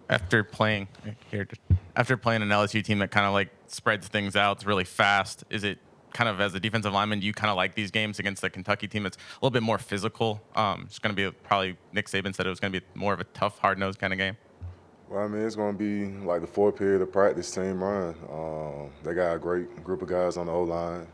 After playing here, after playing an LSU team that kind of like spreads things out, it's really fast. Is it kind of as a defensive lineman, do you kind of like these games against the Kentucky team that's a little bit more physical? It's going to be probably Nick Saban said it was going to be more of a tough, hard nosed kind of game. Well, I mean, it's going to be like the fourth period of practice team run. They got a great group of guys on the O line.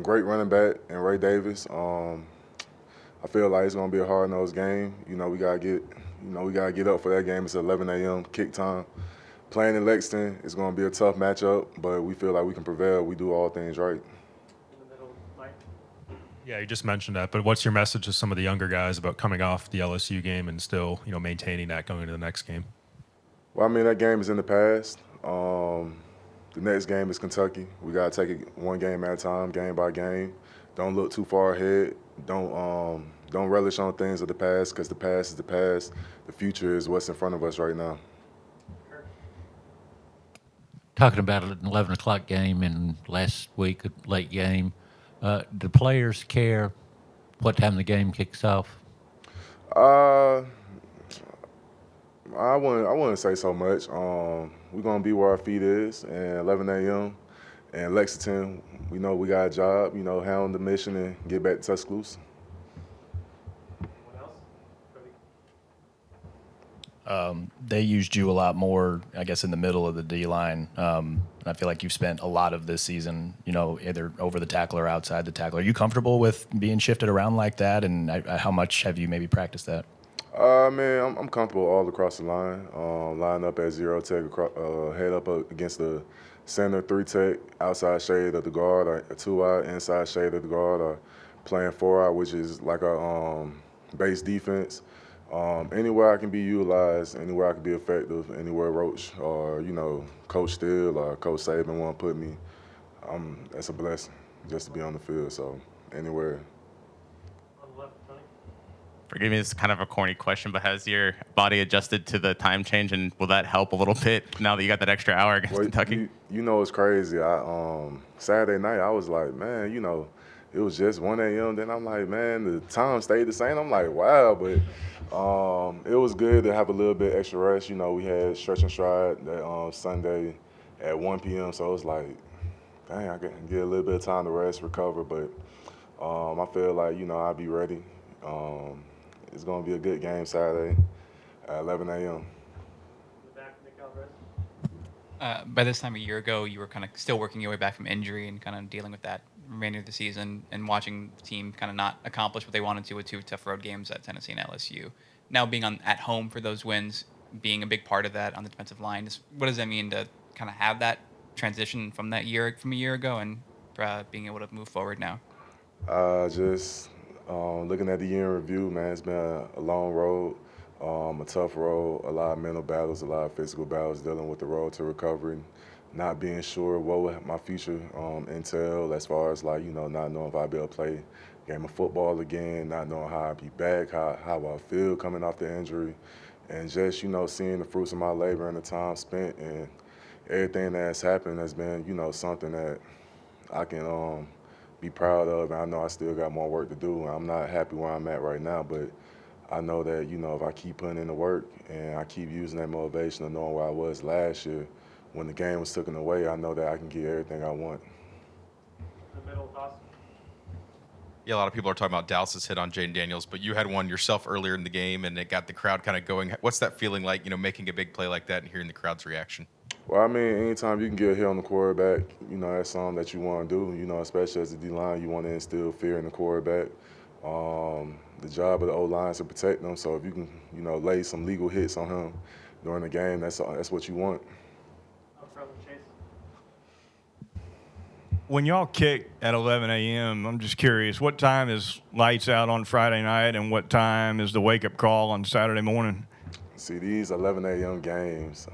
Great running back and Ray Davis. I feel like it's gonna be a hard nosed game. We gotta get up for that game. It's 11 a.m. kick time. Playing in Lexington is gonna be a tough matchup, but we feel like we can prevail. We do all things right. Yeah, you just mentioned that, but what's your message to some of the younger guys about coming off the LSU game and still, maintaining that going into the next game? Well, I mean, that game is in the past. The next game is Kentucky. We gotta take it one game at a time, game by game. Don't look too far ahead. Don't relish on things of the past because the past is the past. The future is what's in front of us right now. Talking about an 11 o'clock game and last week, a late game, do players care what time the game kicks off? Uh, I wouldn't say so much. We're gonna be where our feet is, and 11 a.m. And Lexington, we know we got a job. Handle the mission and get back to Tuscaloosa. They used you a lot more, I guess, in the middle of the D line. And I feel like you've spent a lot of this season, either over the tackle or outside the tackle. Are you comfortable with being shifted around like that? And how much have you maybe practiced that? Man, I'm comfortable all across the line. Line up at zero tech, head up against the center, three tech, outside shade of the guard, or a two out, inside shade of the guard, or playing four out, which is like a base defense. Anywhere I can be utilized, anywhere I can be effective, anywhere Roach or Coach Steele or Coach Saban want to put me, that's a blessing just to be on the field. So anywhere. Forgive me, this is kind of a corny question, but has your body adjusted to the time change, and will that help a little bit now that you got that extra hour against Kentucky? It's crazy. Saturday night I was like, man, it was just 1 a.m. Then I'm like, man, the time stayed the same. I'm like, wow, but it was good to have a little bit extra rest. We had stretch and stride that Sunday at 1 p.m. So it was like, dang, I can get a little bit of time to rest, recover. But I feel like I'll be ready. It's gonna be a good game Saturday at 11 a.m. By this time a year ago, you were kind of still working your way back from injury and kind of dealing with that remainder of the season and watching the team kind of not accomplish what they wanted to with two tough road games at Tennessee and LSU. Now being at home for those wins, being a big part of that on the defensive line, what does that mean to kind of have that transition from a year ago and being able to move forward now? Just looking at the year in review, man, it's been a long road. A tough road, a lot of mental battles, a lot of physical battles, dealing with the road to recovery, not being sure what would my future entail as far as not knowing if I'd be able to play a game of football again, not knowing how I'd be back, how I feel coming off the injury, and just seeing the fruits of my labor and the time spent and everything that's happened has been something that I can be proud of, and I know I still got more work to do. I'm not happy where I'm at right now, but I know that, if I keep putting in the work and I keep using that motivation of knowing where I was last year, when the game was taken away, I know that I can get everything I want. Yeah, a lot of people are talking about Dallas's hit on Jaden Daniels, but you had one yourself earlier in the game, and it got the crowd kind of going. What's that feeling like, making a big play like that and hearing the crowd's reaction? Well, I mean, anytime you can get a hit on the quarterback, that's something that you want to do. Especially as a D-line, you want to instill fear in the quarterback. The job of the O-line is to protect them. So if you can, lay some legal hits on him during the game, that's what you want. When y'all kick at 11 a.m., I'm just curious, what time is lights out on Friday night and what time is the wake-up call on Saturday morning? See, these 11 a.m. games,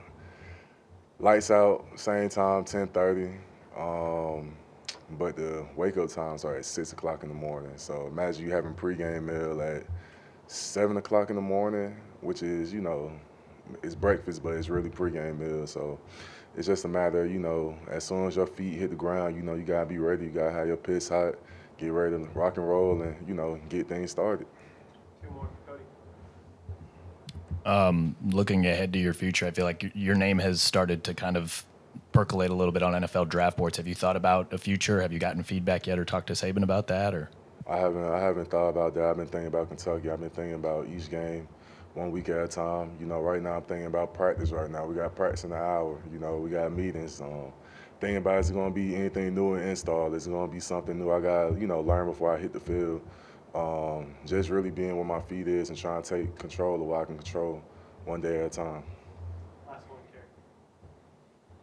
lights out, same time, 10:30. But the wake-up times are at 6 o'clock in the morning. So imagine you having pregame meal at 7 o'clock in the morning, which is, it's breakfast, but it's really pregame meal. So it's just a matter of, as soon as your feet hit the ground, you got to be ready. You got to have your piss hot, get ready to rock and roll and, get things started. Looking ahead to your future, I feel like your name has started to kind of percolate a little bit on NFL draft boards. Have you thought about a future? Have you gotten feedback yet or talked to Saban about that? Or I haven't thought about that. I've been thinking about Kentucky. I've been thinking about each game 1 week at a time. You know, right now I'm thinking about practice right now. We got practice in an hour. You know, we got meetings. Thinking about is it going to be anything new in install? Is it going to be something new I got to, learn before I hit the field? Just really being where my feet is and trying to take control of what I can control one day at a time.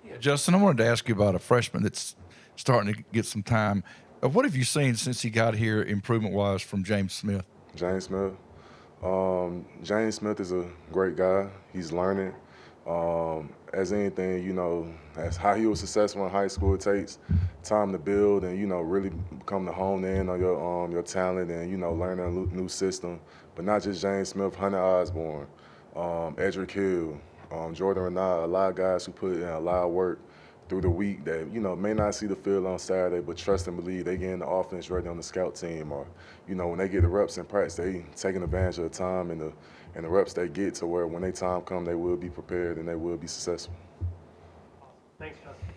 Yeah, Justin, I wanted to ask you about a freshman that's starting to get some time. What have you seen since he got here, improvement-wise, from James Smith? James Smith. James Smith is a great guy. He's learning. As anything, as how he was successful in high school, it takes time to build and, really come to hone in on your talent and, learn a new system. But not just James Smith, Hunter Osborne, Edric Hill, Jordan Renard, a lot of guys who put in a lot of work through the week that, may not see the field on Saturday, but trust and believe they get in the offense ready on the scout team, or, when they get the reps in practice, they taking advantage of the time and the reps they get to where when their time come, they will be prepared and they will be successful. Thanks, Justin.